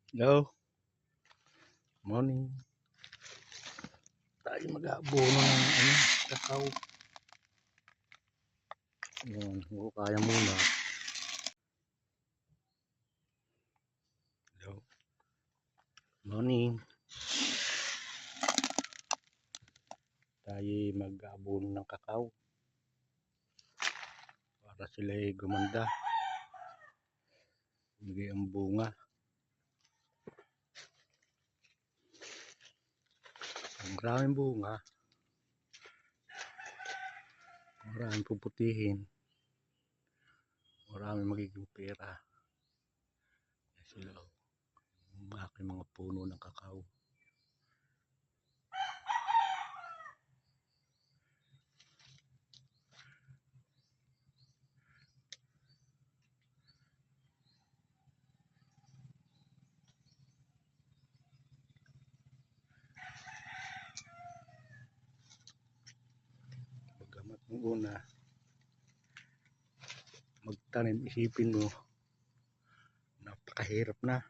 Hello, morning. Tayo mag-aabono ng kakao. Yun, kaya muna. Hello, morning. Tayo mag-aabono ng kakao para sila ay gumanda. Bigay ang bunga. Ang maraming bunga. Maraming puputihin. Maraming magiging pera. Sila ang aking mga puno ng kakao. Bagamat nung una, magtanim, isipin mo, napakahirap na.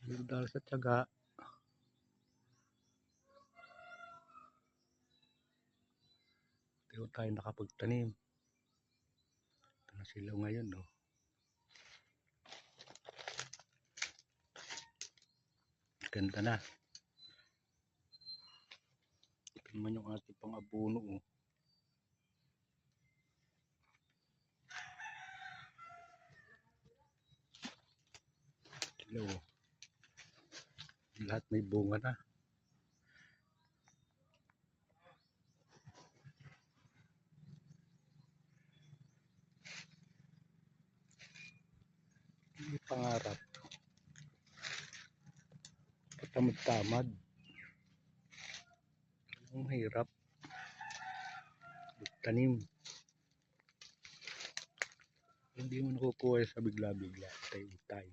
Dahil sa tiyaga, tayo nakapagtanim. Ito na sila ngayon, no? Ganda na. Ito naman yung ating pang-abono, oh. Sila, oh. Lahat may bunga na. May pangarap. Patamad-tamad. Ang hirap. Magtanim. Hindi mo nakukuha sa bigla-bigla. Tay-tay.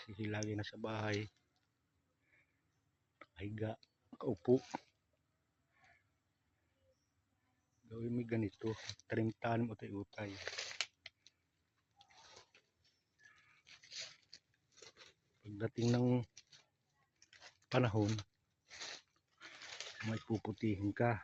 Kasi lagi na sa bahay. Nakahiga. Nakaupo. Gawin mo ganito. Tanim-tanim o tay-utay. Pagdating ng panahon, may puputihin ka.